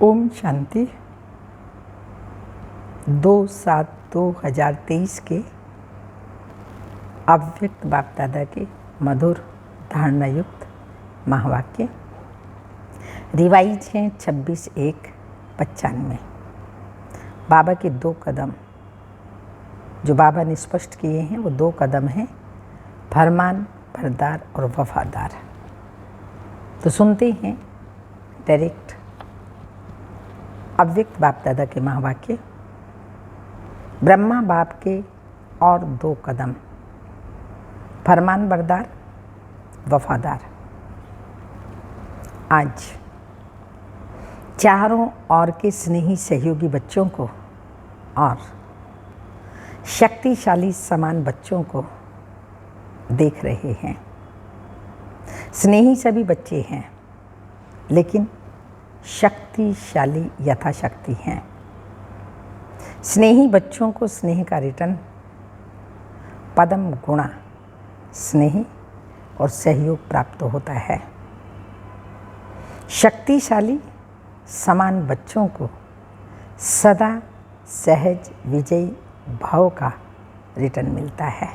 ओम शांति। 2/7/2023 के अव्यक्त बाप दादा के मधुर धारणा युक्त महावाक्य रिवाइज हैं 26/1/95। बाबा के 2 कदम जो बाबा ने स्पष्ट किए हैं वो 2 कदम हैं, फरमान बरदार और वफादार। तो सुनते हैं डायरेक्ट अव्यक्त बाप दादा के महावाक्य। ब्रह्मा बाप के और 2 कदम, फरमान बरदार वफादार। आज चारों ओर के स्नेही सहयोगी बच्चों को और शक्तिशाली समान बच्चों को देख रहे हैं। स्नेही सभी बच्चे हैं, लेकिन शक्तिशाली यथाशक्ति हैं। स्नेही बच्चों को स्नेह का रिटर्न पदम गुणा स्नेह और सहयोग प्राप्त होता है। शक्तिशाली समान बच्चों को सदा सहज विजयी भाव का रिटर्न मिलता है।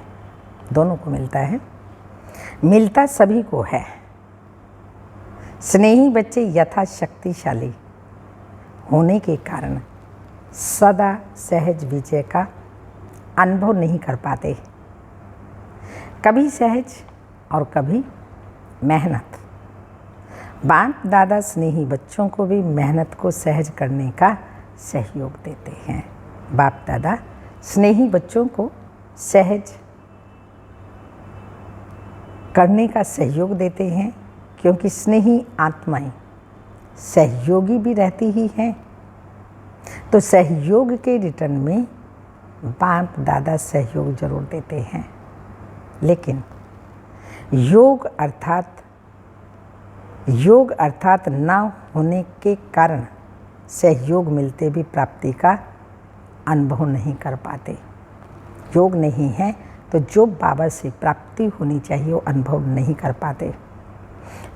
दोनों को मिलता है, मिलता सभी को है। स्नेही बच्चे यथाशक्तिशाली होने के कारण सदा सहज विजय का अनुभव नहीं कर पाते। कभी सहज और कभी मेहनत। बाप दादा स्नेही बच्चों को भी मेहनत को सहज करने का सहयोग देते हैं। बाप दादा स्नेही बच्चों को सहज करने का सहयोग देते हैं, क्योंकि स्नेही आत्माएं सहयोगी भी रहती ही हैं। तो सहयोग के रिटर्न में बाप दादा सहयोग जरूर देते हैं, लेकिन योग अर्थात ना होने के कारण सहयोग मिलते भी प्राप्ति का अनुभव नहीं कर पाते। योग नहीं है तो जो बाबा से प्राप्ति होनी चाहिए वो अनुभव नहीं कर पाते।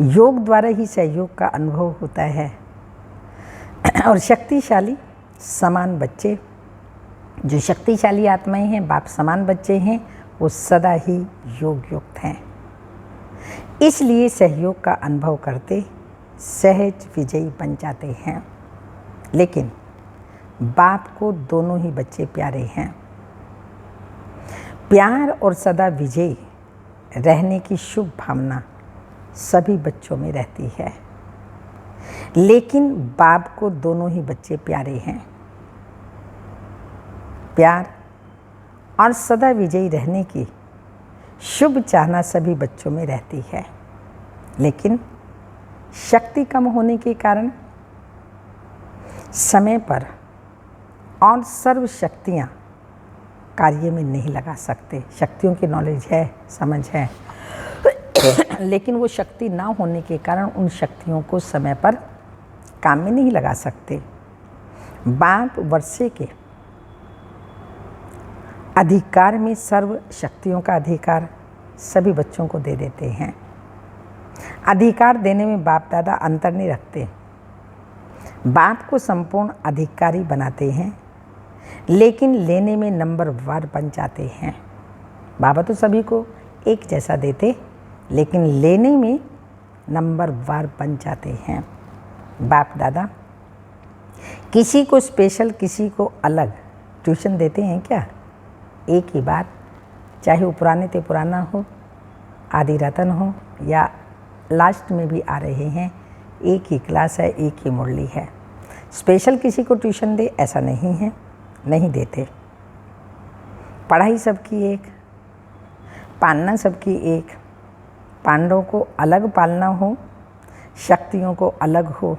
योग द्वारा ही सहयोग का अनुभव होता है। और शक्तिशाली समान बच्चे, जो शक्तिशाली आत्माएं हैं, बाप समान बच्चे हैं, वो सदा ही योग युक्त हैं। इसलिए सहयोग का अनुभव करते सहज विजयी बन जाते हैं। लेकिन बाप को दोनों ही बच्चे प्यारे हैं। प्यार और सदा विजयी रहने की शुभ भावना सभी बच्चों में रहती है, लेकिन बाप को दोनों ही बच्चे प्यारे हैं। प्यार और सदा विजयी रहने की शुभ चाहना सभी बच्चों में रहती है, लेकिन शक्ति कम होने के कारण समय पर और सर्व शक्तियाँ कार्य में नहीं लगा सकते। शक्तियों की नॉलेज है, समझ है, लेकिन वो शक्ति ना होने के कारण उन शक्तियों को समय पर काम में नहीं लगा सकते। बाप वर्षे के अधिकार में सर्व शक्तियों का अधिकार सभी बच्चों को दे देते हैं। अधिकार देने में बाप दादा अंतर नहीं रखते। बाप को संपूर्ण अधिकारी बनाते हैं, लेकिन लेने में नंबर वार बन जाते हैं। बाबा तो सभी को एक जैसा देते, लेकिन लेने में नंबर वार बन जाते हैं। बाप दादा किसी को स्पेशल, किसी को अलग ट्यूशन देते हैं क्या? एक ही बात, चाहे वो पुराने ते पुराना हो, आदि रतन हो, या लास्ट में भी आ रहे हैं, एक ही क्लास है, एक ही मुरली है। स्पेशल किसी को ट्यूशन दे ऐसा नहीं है, नहीं देते। पढ़ाई सबकी एक, पालना सबकी एक। पांडवों को अलग पालना हो, शक्तियों को अलग हो,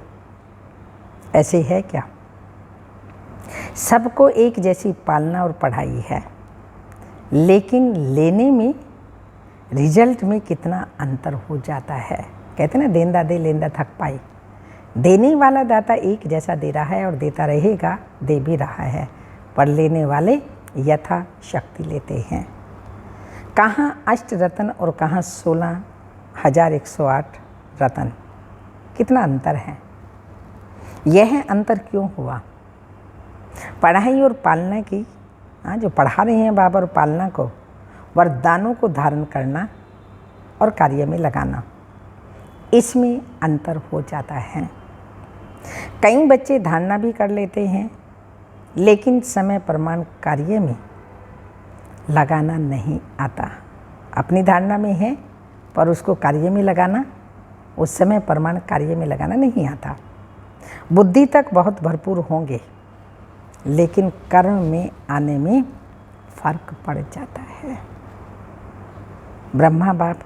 ऐसे है क्या? सबको एक जैसी पालना और पढ़ाई है, लेकिन लेने में, रिजल्ट में कितना अंतर हो जाता है। कहते ना, देंदा दे लेंदा थक पाई। देने वाला दाता एक जैसा दे रहा है और देता रहेगा, दे भी रहा है, पर लेने वाले यथा शक्ति लेते हैं। कहाँ अष्ट रतन और कहाँ 16,108 रतन, कितना अंतर है। यह अंतर क्यों हुआ? पढ़ाई और पालना की, जो पढ़ा रहे हैं बाबा और पालना को, वरदानों को धारण करना और कार्य में लगाना, इसमें अंतर हो जाता है। कई बच्चे धारणा भी कर लेते हैं, लेकिन समय प्रमाण कार्य में लगाना नहीं आता। अपनी धारणा में है पर उसको कार्य में लगाना, उस समय प्रमाण कार्य में लगाना नहीं आता। बुद्धि तक बहुत भरपूर होंगे, लेकिन कर्म में आने में फर्क पड़ जाता है। ब्रह्मा बाप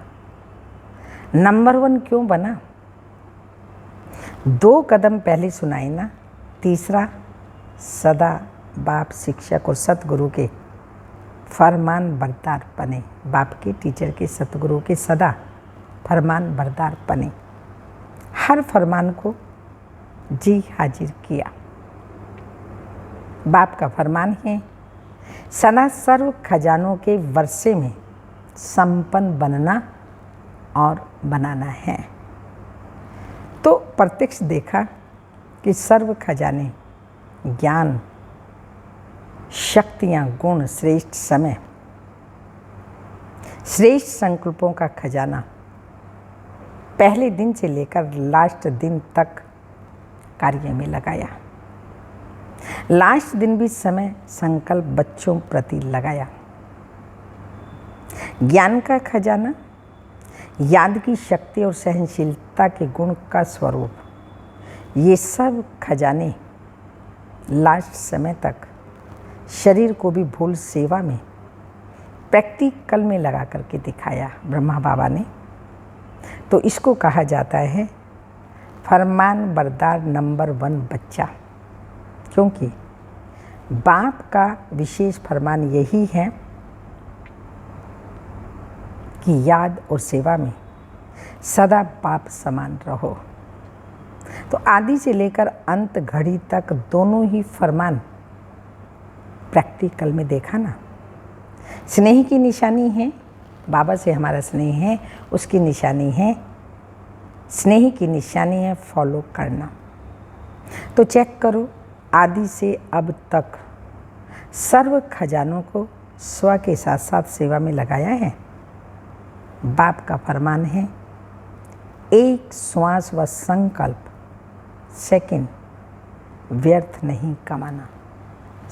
नंबर 1 क्यों बना? 2 कदम पहले सुनाई ना। तीसरा, सदा बाप, शिक्षक और सतगुरु के फरमान बरदार बने। बाप के, टीचर के, सतगुरु के सदा फरमान बरदार बने। हर फरमान को जी हाजिर किया। बाप का फरमान है, सदा सर्व खजानों के वर्षे में संपन्न बनना और बनाना है। तो प्रत्यक्ष देखा कि सर्व खजाने, ज्ञान, शक्तियाँ, गुण, श्रेष्ठ समय, श्रेष्ठ संकल्पों का खजाना पहले दिन से लेकर लास्ट दिन तक कार्य में लगाया। लास्ट दिन भी समय संकल्प बच्चों प्रति लगाया। ज्ञान का खजाना, याद की शक्ति और सहनशीलता के गुण का स्वरूप, ये सब खजाने लास्ट समय तक शरीर को भी भूल सेवा में प्रैक्टिकल में लगा करके दिखाया ब्रह्मा बाबा ने। तो इसको कहा जाता है फरमान बरदार नंबर 1 बच्चा, क्योंकि बाप का विशेष फरमान यही है कि याद और सेवा में सदा बाप समान रहो। तो आदि से लेकर अंत घड़ी तक दोनों ही फरमान प्रैक्टिकल में देखा ना। स्नेह की निशानी है, बाबा से हमारा स्नेह है, उसकी निशानी है, स्नेह की निशानी है फॉलो करना। तो चेक करो, आदि से अब तक सर्व खजानों को स्व के साथ साथ सेवा में लगाया है। बाप का फरमान है, एक श्वास व संकल्प सेकंड व्यर्थ नहीं कमाना।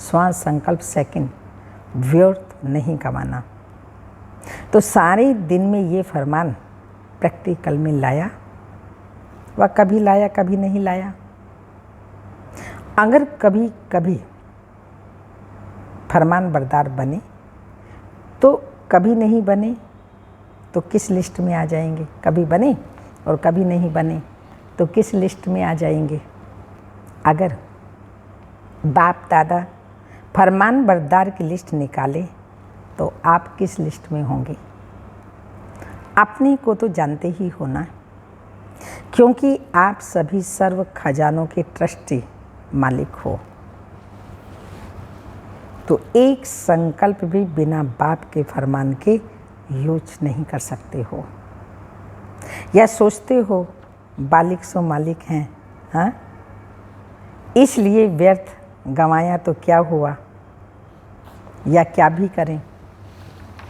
श्वास, संकल्प, सेकंड व्यर्थ नहीं कमाना। तो सारे दिन में ये फरमान प्रैक्टिकल में लाया, वह कभी लाया कभी नहीं लाया। अगर कभी कभी फरमान बरदार बने तो कभी नहीं बने तो किस लिस्ट में आ जाएंगे? कभी बने और कभी नहीं बने तो किस लिस्ट में आ जाएंगे? अगर बाप दादा फरमान बरदार की लिस्ट निकाले तो आप किस लिस्ट में होंगे? अपने को तो जानते ही हो ना, क्योंकि आप सभी सर्व खजानों के ट्रस्टी मालिक हो। तो एक संकल्प भी बिना बाप के फरमान के यूज नहीं कर सकते हो। या सोचते हो बालिक सो मालिक हैं, हाँ, इसलिए व्यर्थ गंवाया तो क्या हुआ, या क्या भी करें,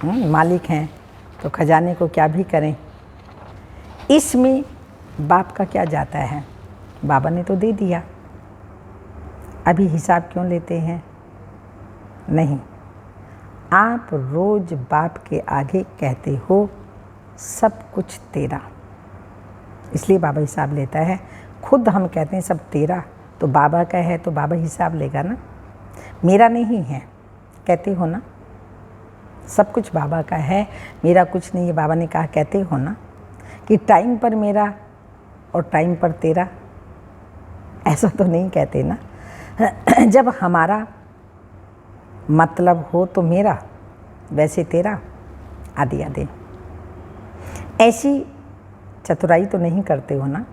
मालिक हैं तो खजाने को क्या भी करें। इसमें बाप का क्या जाता है? बाबा ने तो दे दिया, अभी हिसाब क्यों लेते हैं? नहीं, आप रोज बाप के आगे कहते हो सब कुछ तेरा, इसलिए बाबा हिसाब लेता है। खुद हम कहते हैं सब तेरा, तो बाबा का है तो बाबा हिसाब लेगा ना, मेरा नहीं है कहते हो ना। सब कुछ बाबा का है, मेरा कुछ नहीं है, बाबा ने कहा कहते हो ना कि टाइम पर मेरा और टाइम पर तेरा, ऐसा तो नहीं कहते ना। जब हमारा मतलब हो तो मेरा, वैसे तेरा, आदि आदि, ऐसी चतुराई तो नहीं करते हो ना।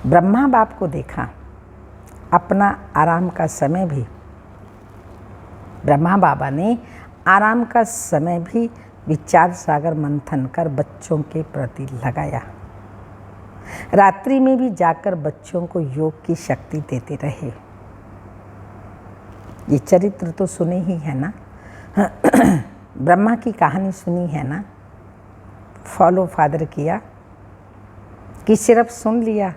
ब्रह्मा बाप को देखा, अपना आराम का समय भी ब्रह्मा बाबा ने आराम का समय भी विचार सागर मंथन कर बच्चों के प्रति लगाया। रात्रि में भी जाकर बच्चों को योग की शक्ति देते रहे। ये चरित्र तो सुने ही है ना, ब्रह्मा की कहानी सुनी है ना। फॉलो फादर किया कि सिर्फ सुन लिया?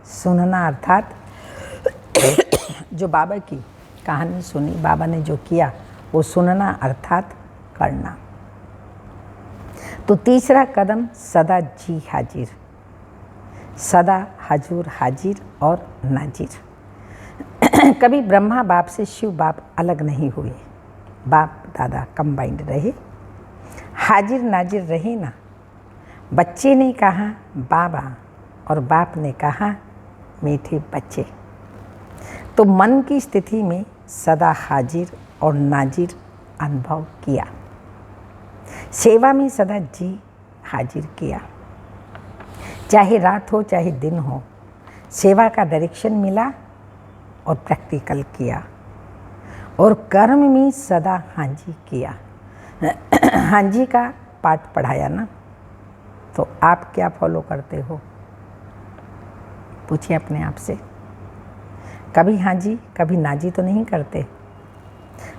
सुनना अर्थात जो बाबा की कहानी सुनी, बाबा ने जो किया वो सुनना अर्थात करना। तो तीसरा कदम सदा जी हाजिर, सदा हजूर हाजिर और नाजिर। कभी ब्रह्मा बाप से शिव बाप अलग नहीं हुए, बाप दादा कंबाइंड रहे, हाजिर नाजिर रहे ना। बच्चे ने कहा बाबा और बाप ने कहा मीठे बच्चे। तो मन की स्थिति में सदा हाजिर और नाजिर अनुभव किया, सेवा में सदा जी हाजिर किया। चाहे रात हो चाहे दिन हो, सेवा का डायरेक्शन मिला और प्रैक्टिकल किया, और कर्म में सदा हांजी किया। हांजी का पाठ पढ़ाया ना, तो आप क्या फॉलो करते हो? पूछिए अपने आप से। कभी हांजी कभी नाजी तो नहीं करते?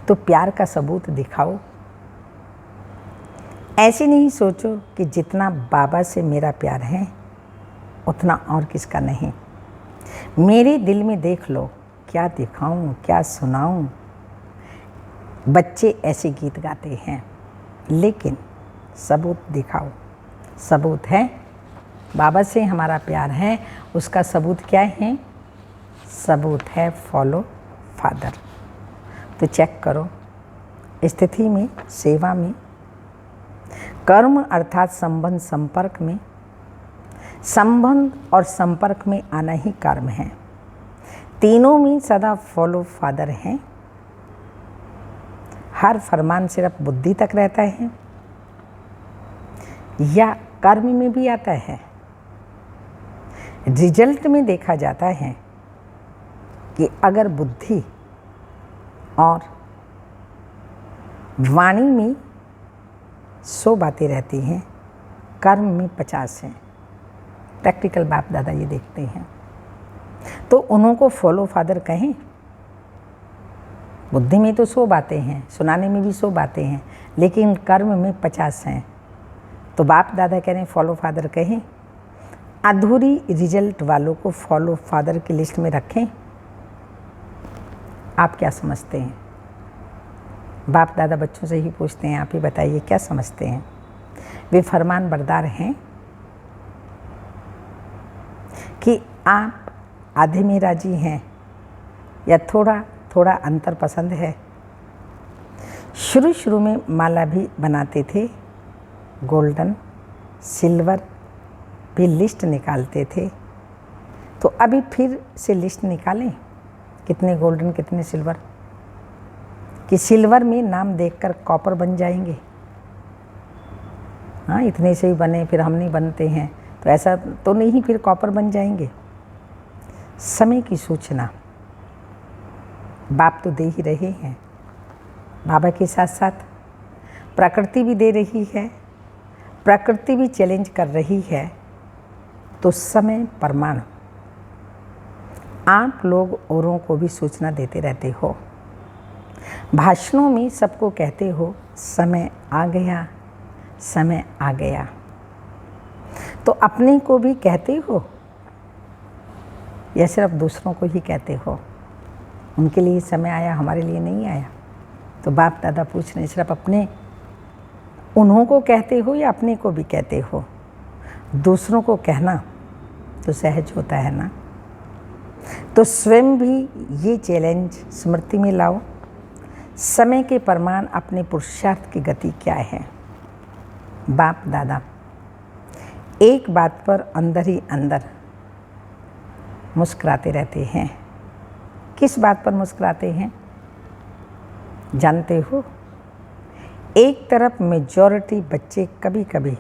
तो प्यार का सबूत दिखाओ। ऐसे नहीं सोचो कि जितना बाबा से मेरा प्यार है उतना और किसका नहीं। मेरे दिल में देख लो, क्या दिखाऊं क्या सुनाऊं। बच्चे ऐसे गीत गाते हैं, लेकिन सबूत दिखाओ। सबूत है बाबा से हमारा प्यार है, उसका सबूत क्या है? सबूत है फॉलो फादर। तो चेक करो, स्थिति में, सेवा में, कर्म अर्थात संबंध संपर्क में, संबंध और संपर्क में आना ही कर्म है। तीनों में सदा फॉलो फादर हैं। हर फरमान सिर्फ बुद्धि तक रहता है या कर्म में भी आता है? रिजल्ट में देखा जाता है कि अगर बुद्धि और वाणी में 100 बातें रहती हैं, कर्म में 50 हैं। प्रैक्टिकल बाप दादा ये देखते हैं, तो उन्हों को फॉलो फादर कहें। बुद्धि में तो 100 बातें हैं, सुनाने में भी 100 बातें हैं, लेकिन कर्म में 50 हैं। तो बाप दादा कह रहे हैं फॉलो फादर कहें। अधूरी रिजल्ट वालों को फॉलो फादर की लिस्ट में रखें। आप क्या समझते हैं? बाप दादा बच्चों से ही पूछते हैं, आप ही बताइए क्या समझते हैं? वे फरमान बरदार हैं कि आप आधे में राजी हैं या थोड़ा थोड़ा अंतर पसंद है? शुरू शुरू में माला भी बनाते थे, गोल्डन सिल्वर भी लिस्ट निकालते थे। तो अभी फिर से लिस्ट निकालें, कितने गोल्डन कितने सिल्वर, कि सिल्वर में नाम देखकर कॉपर बन जाएंगे। हाँ, इतने से ही बने, फिर हम नहीं बनते हैं, तो ऐसा तो नहीं, फिर कॉपर बन जाएंगे। समय की सूचना बाप तो दे ही रहे हैं, बाबा के साथ साथ प्रकृति भी दे रही है, प्रकृति भी चैलेंज कर रही है। तो समय प्रमाण आप लोग औरों को भी सूचना देते रहते हो, भाषणों में सबको कहते हो समय आ गया, समय आ गया। तो अपने को भी कहते हो या सिर्फ दूसरों को ही कहते हो? उनके लिए समय आया, हमारे लिए नहीं आया। तो बाप दादा पूछ रहे, सिर्फ अपने उन्हों को कहते हो या अपने को भी कहते हो? दूसरों को कहना तो सहज होता है ना। तो स्वयं भी ये चैलेंज स्मृति में लाओ। समय के प्रमाण अपने पुरुषार्थ की गति क्या है? बाप दादा एक बात पर अंदर ही अंदर मुस्कुराते रहते हैं। किस बात पर मुस्कुराते हैं जानते हो? एक तरफ मेजॉरिटी बच्चे कभी कभी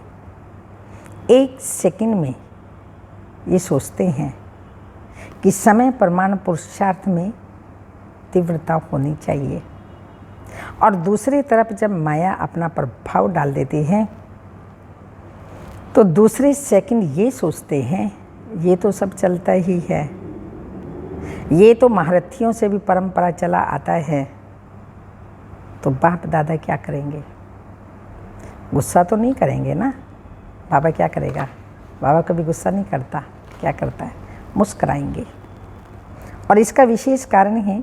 1 सेकंड में ये सोचते हैं कि समय प्रमाण पुरुषार्थ में तीव्रता होनी चाहिए, और दूसरी तरफ जब माया अपना प्रभाव डाल देती है तो दूसरे सेकंड ये सोचते हैं ये तो सब चलता ही है, ये तो महारथियों से भी परंपरा चला आता है, तो बाप दादा क्या करेंगे? गुस्सा तो नहीं करेंगे ना। बाबा क्या करेगा? बाबा कभी गुस्सा नहीं करता। क्या करता है? मुस्कुराएंगे। और इसका विशेष कारण है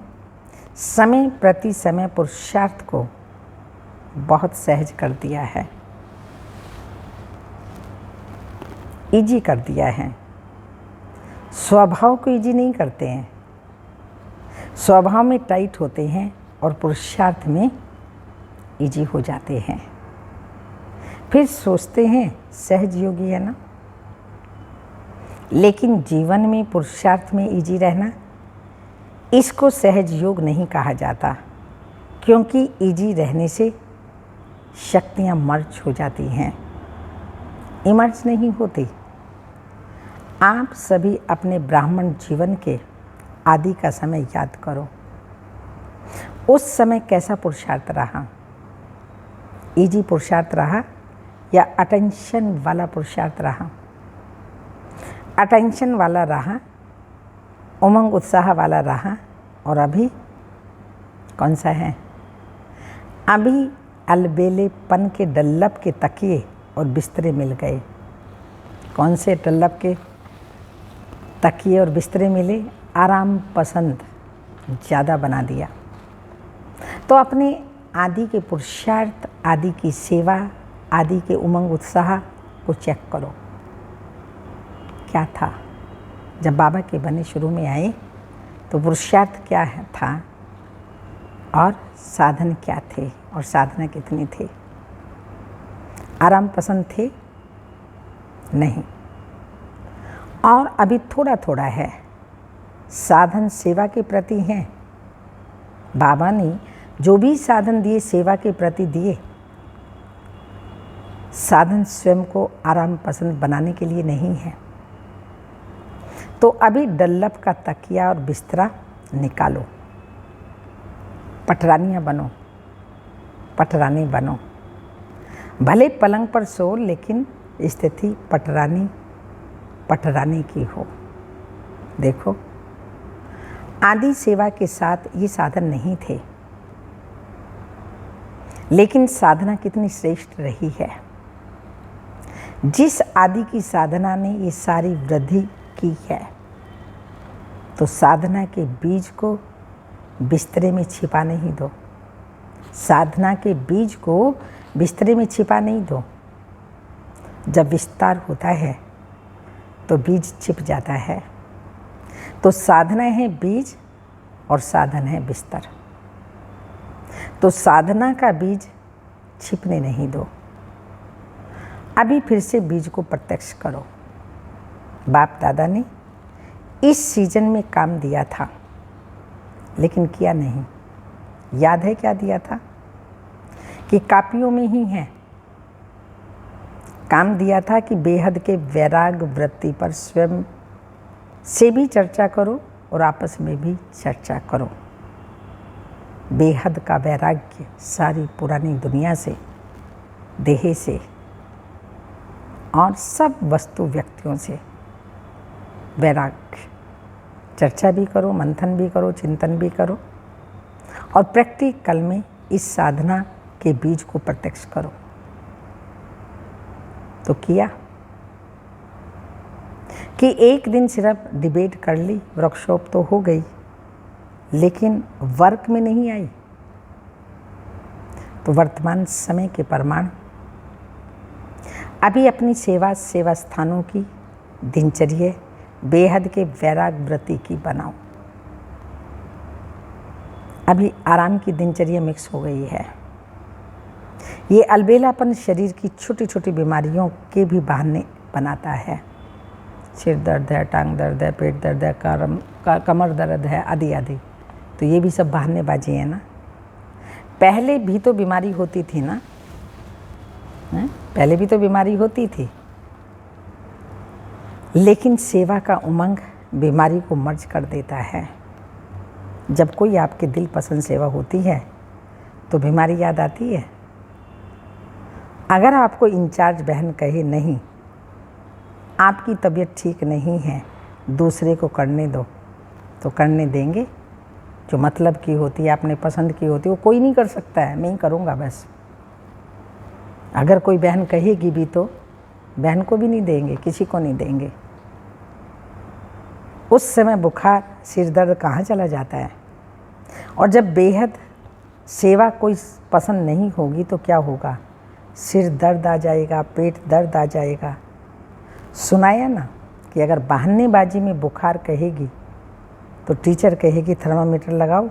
समय प्रति समय पुरुषार्थ को बहुत सहज कर दिया है, इजी कर दिया है। स्वभाव को इजी नहीं करते हैं, स्वभाव में टाइट होते हैं और पुरुषार्थ में इजी हो जाते हैं। फिर सोचते हैं सहज योगी है ना, लेकिन जीवन में पुरुषार्थ में इजी रहना, इसको सहज योग नहीं कहा जाता, क्योंकि इजी रहने से शक्तियाँ मर्ज हो जाती हैं, इमर्ज नहीं होती। आप सभी अपने ब्राह्मण जीवन के आदि का समय याद करो। उस समय कैसा पुरुषार्थ रहा? इजी पुरुषार्थ रहा या अटेंशन वाला पुरुषार्थ रहा? अटेंशन वाला रहा, उमंग उत्साह वाला रहा। और अभी कौन सा है? अभी अलबेलेपन के डल्लब के तकिए और बिस्तरे मिल गए। कौन से डल्लब के तकिए और बिस्तरे मिले? आराम पसंद ज़्यादा बना दिया। तो अपने आदि के पुरुषार्थ, आदि की सेवा, आदि के उमंग उत्साह को चेक करो। क्या था? जब बाबा के बने शुरू में आए तो पुरुषार्थ क्या था और साधन क्या थे और साधना कितनी थी? आराम पसंद थे? नहीं। और अभी थोड़ा थोड़ा है, साधन सेवा के प्रति हैं। बाबा ने जो भी साधन दिए सेवा के प्रति दिए, साधन स्वयं को आराम पसंद बनाने के लिए नहीं है। तो अभी डल्लब का तकिया और बिस्तरा निकालो, पटरानियाँ बनो, पटरानी बनो। भले पलंग पर सो, लेकिन स्थिति पटरानी की हो। देखो, आदि सेवा के साथ ये साधन नहीं थे, लेकिन साधना कितनी श्रेष्ठ रही है। जिस आदि की साधना ने ये सारी वृद्धि की है, तो साधना के बीज को बिस्तरे में छिपा नहीं दो। साधना के बीज को बिस्तरे में छिपा नहीं दो। जब विस्तार होता है तो बीज छिप जाता है। तो साधना है बीज और साधन है बिस्तर। तो साधना का बीज छिपने नहीं दो। अभी फिर से बीज को प्रत्यक्ष करो। बाप दादा ने इस सीजन में काम दिया था, लेकिन किया नहीं। याद है क्या दिया था? कि कापियों में ही है। काम दिया था कि बेहद के वैराग वृत्ति पर स्वयं से भी चर्चा करो और आपस में भी चर्चा करो। बेहद का वैराग्य सारी पुरानी दुनिया से, देह से और सब वस्तु व्यक्तियों से वैराग्य। चर्चा भी करो, मंथन भी करो, चिंतन भी करो और प्रैक्टिकल में इस साधना के बीज को प्रत्यक्ष करो। तो किया कि एक दिन सिर्फ डिबेट कर ली, वर्कशॉप तो हो गई, लेकिन वर्क में नहीं आई। तो वर्तमान समय के प्रमाण अभी अपनी सेवा स्थानों की दिनचर्या बेहद के वैराग व्रति की बनाओ। अभी आराम की दिनचर्या मिक्स हो गई है। ये अलबेलापन शरीर की छोटी छोटी बीमारियों के भी बहाने बनाता है। सिर दर्द है, टांग दर्द है, पेट दर्द है, कमर दर्द है, आदि आदि। तो ये भी सब बहानेबाजी है ना। पहले भी तो बीमारी होती थी ना, पहले भी तो बीमारी होती थी, लेकिन सेवा का उमंग बीमारी को मर्ज कर देता है। जब कोई आपके दिल पसंद सेवा होती है तो बीमारी याद आती है। अगर आपको इंचार्ज बहन कहे नहीं आपकी तबीयत ठीक नहीं है, दूसरे को करने दो, तो करने देंगे? जो मतलब की होती है, आपने पसंद की होती है, वो कोई नहीं कर सकता है, मैं ही करूँगा बस। अगर कोई बहन कहेगी भी तो बहन को भी नहीं देंगे, किसी को नहीं देंगे। उस समय बुखार, सिर दर्द कहाँ चला जाता है। और जब बेहद सेवा कोई पसंद नहीं होगी तो क्या होगा? सिर दर्द आ जाएगा, पेट दर्द आ जाएगा। सुनाया ना कि अगर बहानेबाजी में बुखार कहेगी तो टीचर कहेगी थर्मामीटर लगाओ,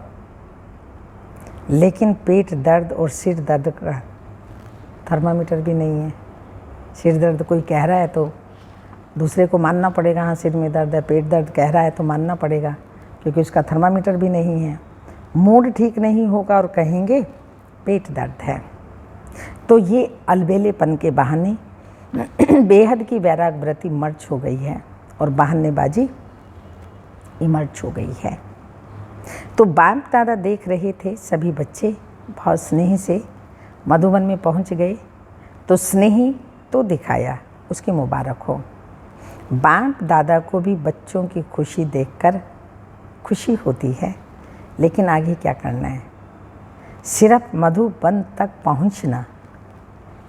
लेकिन पेट दर्द और सिर दर्द का थर्मामीटर भी नहीं है। सिर दर्द कोई कह रहा है तो दूसरे को मानना पड़ेगा, हाँ सिर में दर्द है। पेट दर्द कह रहा है तो मानना पड़ेगा, क्योंकि उसका थर्मामीटर भी नहीं है। मूड ठीक नहीं होगा और कहेंगे पेट दर्द है। तो ये अलबेलेपन के बहाने बेहद की वैराग्यवृत्ति मर्ज हो गई है और बहानेबाजी इमर्ज हो गई है। तो बाप दादा देख रहे थे, सभी बच्चे बहुत स्नेह से मधुबन में पहुंच गए। तो स्नेही तो दिखाया, उसकी मुबारक हो। बाप दादा को भी बच्चों की खुशी देखकर खुशी होती है, लेकिन आगे क्या करना है? सिर्फ मधुबन तक पहुंचना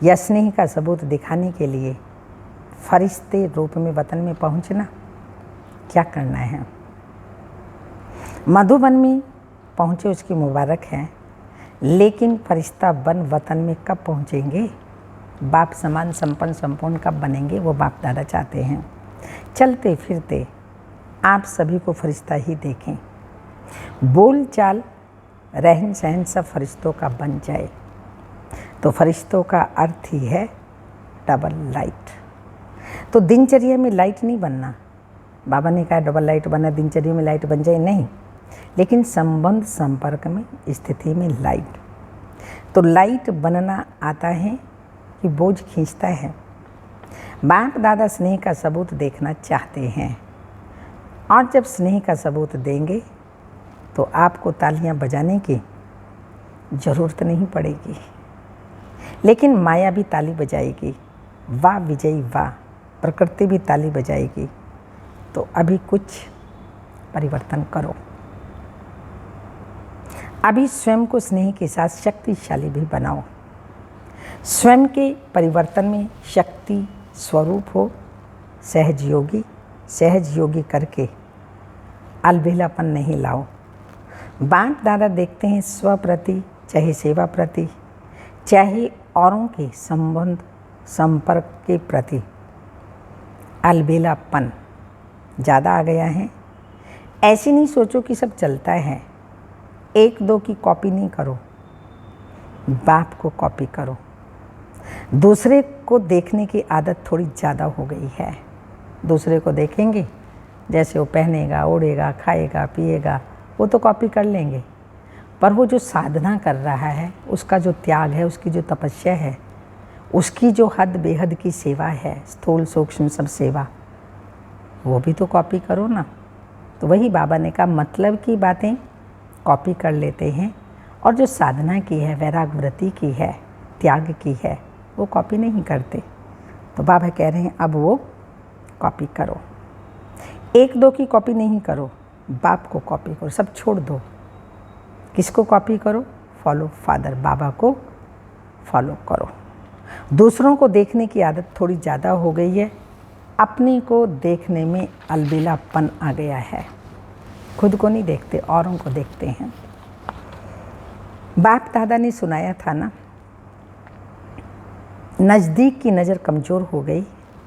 या स्नेह का सबूत दिखाने के लिए फरिश्ते रूप में वतन में पहुंचना, क्या करना है? मधुबन में पहुंचे उसकी मुबारक है, लेकिन फरिश्ता बन वतन में कब पहुंचेंगे? बाप समान संपन्न संपूर्ण कब बनेंगे? वो बाप दादा चाहते हैं। चलते फिरते आप सभी को फरिश्ता ही देखें, बोल चाल रहन सहन सब फरिश्तों का बन जाए। तो फरिश्तों का अर्थ ही है डबल लाइट। तो दिनचर्या में लाइट नहीं बनना। बाबा ने कहा डबल लाइट बना, दिनचर्या में लाइट बन जाए, नहीं, लेकिन संबंध संपर्क में स्थिति में लाइट। तो लाइट बनना आता है कि बोझ खींचता है। बाप दादा स्नेह का सबूत देखना चाहते हैं, और जब स्नेह का सबूत देंगे तो आपको तालियां बजाने की ज़रूरत नहीं पड़ेगी, लेकिन माया भी ताली बजाएगी। वाह विजयी वाह, प्रकृति भी ताली बजाएगी। तो अभी कुछ परिवर्तन करो। अभी स्वयं को स्नेह के साथ शक्तिशाली भी बनाओ। स्वयं के परिवर्तन में शक्ति स्वरूप हो। सहज योगी करके अलबेलापन नहीं लाओ। बाप दादा देखते हैं स्व प्रति, चाहे सेवा प्रति, चाहे औरों के संबंध संपर्क के प्रति अलबेलापन ज़्यादा आ गया है। ऐसे नहीं सोचो कि सब चलता है। एक दो की कॉपी नहीं करो, बाप को कॉपी करो। दूसरे को देखने की आदत थोड़ी ज़्यादा हो गई है। दूसरे को देखेंगे, जैसे वो पहनेगा, ओढ़ेगा, खाएगा, पिएगा, वो तो कॉपी कर लेंगे। पर वो जो साधना कर रहा है, उसका जो त्याग है, उसकी जो तपस्या है, उसकी जो हद बेहद की सेवा है, स्थूल सूक्ष्म सब सेवा, वो भी तो कॉपी करो ना। तो वही बाबा ने कहा, मतलब की बातें कॉपी कर लेते हैं, और जो साधना की है, वैराग्यवृत्ति की है, त्याग की है, वो कॉपी नहीं करते। तो बाबा कह रहे हैं अब वो कॉपी करो। एक दो की कॉपी नहीं करो, बाप को कॉपी करो। सब छोड़ दो। किसको कॉपी करो? फॉलो फादर, बाबा को फॉलो करो। दूसरों को देखने की आदत थोड़ी ज़्यादा हो गई है। अपने को देखने में अलबेलापन आ गया है। खुद को नहीं देखते, औरों को देखते हैं। बाप दादा ने सुनाया था ना, नज़दीक की नज़र कमज़ोर हो गई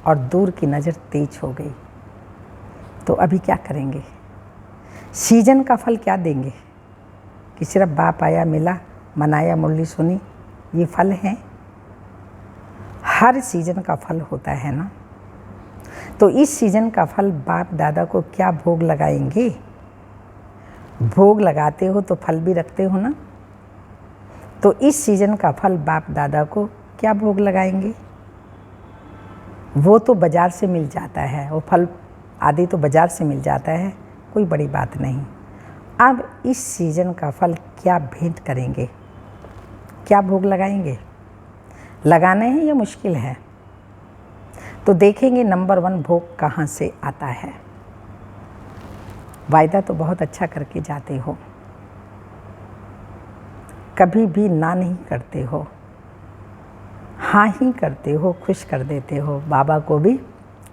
और दूर की नज़र तेज हो गई। तो अभी क्या करेंगे? सीजन का फल क्या देंगे कि सिर्फ बाप आया, मिला, मनाया, मुरली सुनी, ये फल हैं? हर सीजन का फल होता है ना। तो इस सीजन का फल बाप दादा को क्या भोग लगाएंगे? भोग लगाते हो तो फल भी रखते हो ना। तो इस सीजन का फल बाप दादा को क्या भोग लगाएंगे? वो तो बाज़ार से मिल जाता है, वो फल आदि तो बाज़ार से मिल जाता है, कोई बड़ी बात नहीं। अब इस सीजन का फल क्या भेंट करेंगे? क्या भोग लगाएंगे? लगाना है या मुश्किल है? तो देखेंगे नंबर 1 भोग कहाँ से आता है। वायदा तो बहुत अच्छा करके जाते हो, कभी भी ना नहीं करते हो, हाँ ही करते हो, खुश कर देते हो, बाबा को भी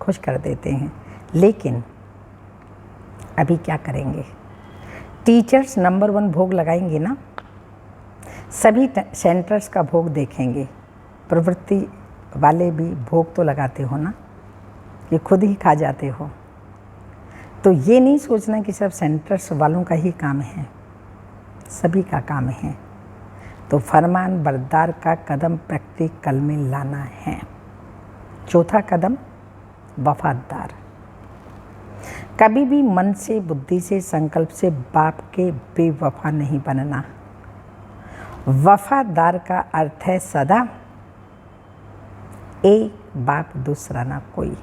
खुश कर देते हैं। लेकिन अभी क्या करेंगे? टीचर्स नंबर 1 भोग लगाएंगे ना, सभी सेंटर्स का भोग देखेंगे। प्रवृत्ति वाले भी भोग तो लगाते हो ना, ये खुद ही खा जाते हो। तो ये नहीं सोचना कि सिर्फ सेंटर्स वालों का ही काम है, सभी का काम है। तो फरमान बरदार का कदम प्रैक्टिकल में लाना है। चौथा कदम वफादार। कभी भी मन से, बुद्धि से, संकल्प से बाप के बेवफा नहीं बनना। वफादार का अर्थ है सदा एक बाप दूसरा ना कोई।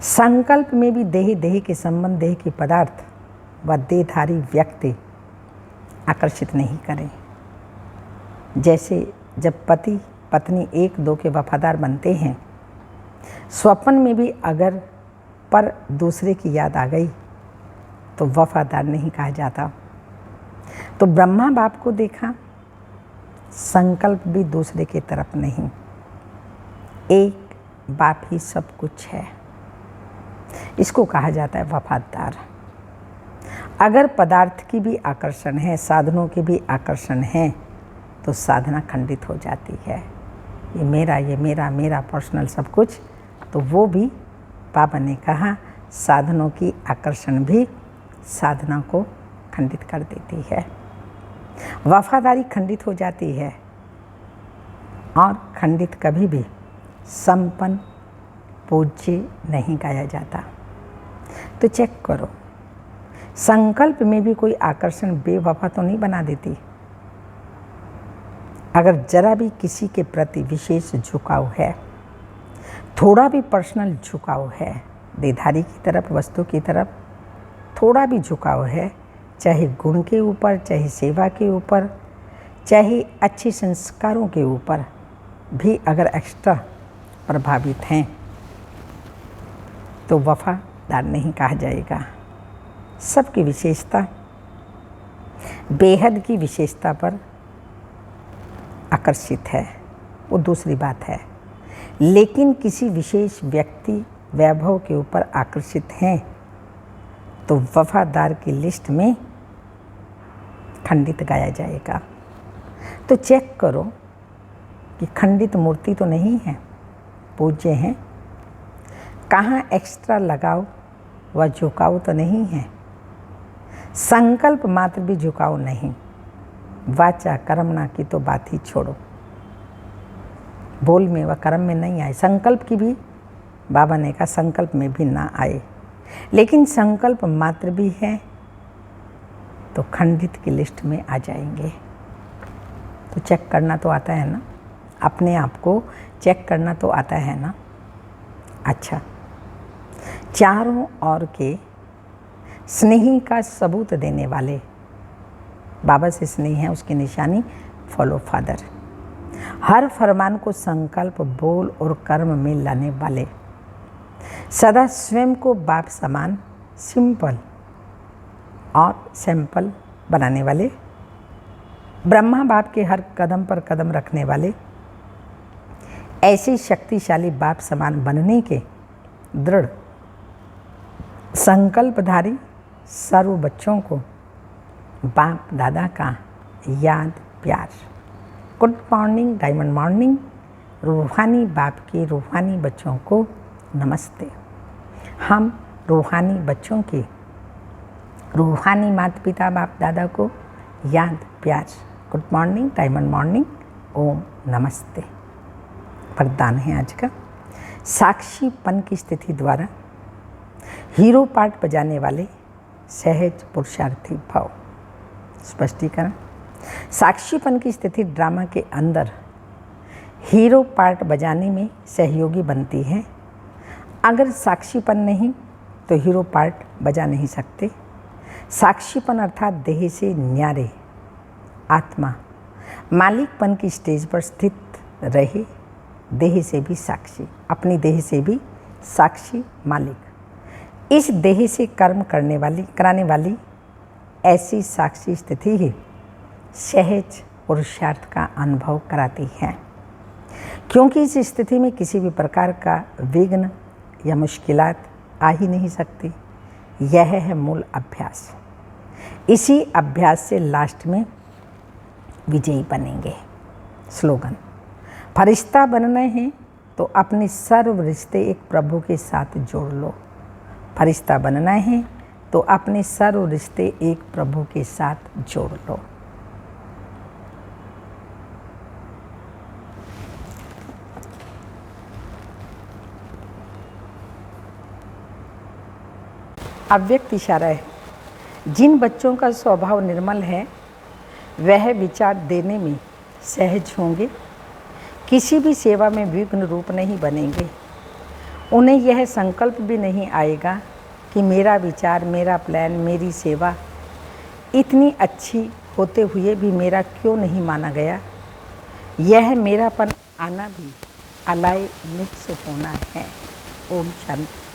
संकल्प में भी देह के संबंध, देह के पदार्थ व देहधारी व्यक्ति आकर्षित नहीं करें। जैसे जब पति पत्नी 1-2 के वफादार बनते हैं, स्वप्न में भी अगर पर दूसरे की याद आ गई तो वफादार नहीं कहा जाता। तो ब्रह्मा बाप को देखा, संकल्प भी दूसरे की तरफ नहीं, एक बाप ही सब कुछ है, इसको कहा जाता है वफादार। अगर पदार्थ की भी आकर्षण है, साधनों की भी आकर्षण है, तो साधना खंडित हो जाती है। ये मेरा मेरा पर्सनल सब कुछ, तो वो भी बाबा ने कहा साधनों की आकर्षण भी साधना को खंडित कर देती है। वफादारी खंडित हो जाती है और खंडित कभी भी संपन्न पूज्य नहीं गाया जाता। तो चेक करो, संकल्प में भी कोई आकर्षण बेवफा तो नहीं बना देती। अगर जरा भी किसी के प्रति विशेष झुकाव है, थोड़ा भी पर्सनल झुकाव है, देहधारी की तरफ, वस्तु की तरफ थोड़ा भी झुकाव है, चाहे गुण के ऊपर, चाहे सेवा के ऊपर, चाहे अच्छे संस्कारों के ऊपर भी अगर एक्स्ट्रा प्रभावित हैं, तो वफादार नहीं कहा जाएगा। सबकी विशेषता, बेहद की विशेषता पर आकर्षित है, वो दूसरी बात है। लेकिन किसी विशेष व्यक्ति वैभव के ऊपर आकर्षित हैं, तो वफादार की लिस्ट में खंडित गाया जाएगा। तो चेक करो कि खंडित मूर्ति तो नहीं है, पूज्य हैं। कहाँ एक्स्ट्रा लगाव व झुकाव तो नहीं है। संकल्प मात्र भी झुकाव नहीं। वाचा कर्मणा की तो बात ही छोड़ो, बोल में व कर्म में नहीं आए। संकल्प की भी बाबा ने कहा संकल्प में भी ना आए, लेकिन संकल्प मात्र भी है तो खंडित की लिस्ट में आ जाएंगे। तो चेक करना तो आता है ना, अपने आप को चेक करना तो आता है ना। अच्छा, चारों ओर के स्नेही का सबूत देने वाले, बाबा से स्नेह है उसकी निशानी फॉलो फादर। हर फरमान को संकल्प, बोल और कर्म में लाने वाले, सदा स्वयं को बाप समान सिंपल और सैंपल बनाने वाले, ब्रह्मा बाप के हर कदम पर कदम रखने वाले, ऐसे शक्तिशाली बाप समान बनने के दृढ़ संकल्पधारी सर्व बच्चों को बाप दादा का याद प्यार। Good morning, diamond morning. रूहानी बाप के रूहानी बच्चों को नमस्ते। हम रूहानी बच्चों के रूहानी माता पिता बाप दादा को याद प्यार। गुड मॉर्निंग, डायमंड मॉर्निंग, ओम नमस्ते। वरदान है आज का, साक्षीपन की स्थिति द्वारा हीरो पार्ट बजाने वाले सहज पुरुषार्थी भाव। स्पष्टीकरण, साक्षीपन की स्थिति ड्रामा के अंदर हीरो पार्ट बजाने में सहयोगी बनती है। अगर साक्षीपन नहीं तो हीरो पार्ट बजा नहीं सकते। साक्षीपन अर्थात देह से न्यारे आत्मा मालिकपन की स्टेज पर स्थित रहे देह से भी साक्षी, अपनी देह से भी साक्षी मालिक। इस देह से कर्म कराने वाली ऐसी साक्षी स्थिति ही सहज पुरुषार्थ का अनुभव कराती है, क्योंकि इस स्थिति में किसी भी प्रकार का विघ्न या मुश्किलात आ ही नहीं सकती। यह है मूल अभ्यास। इसी अभ्यास से लास्ट में विजयी बनेंगे। स्लोगन: फरिश्ता बनना है तो अपने सर्व रिश्ते एक प्रभु के साथ जोड़ लो। फरिश्ता बनना है तो अपने सर्व रिश्ते एक प्रभु के साथ जोड़ लो। अव्यक्त इशारा है। जिन बच्चों का स्वभाव निर्मल है वह विचार देने में सहज होंगे, किसी भी सेवा में विघ्न रूप नहीं बनेंगे। उन्हें यह संकल्प भी नहीं आएगा कि मेरा विचार, मेरा प्लान, मेरी सेवा इतनी अच्छी होते हुए भी मेरा क्यों नहीं माना गया। यह मेरापन आना भी अलाय नित्य होना है। ओम शांति।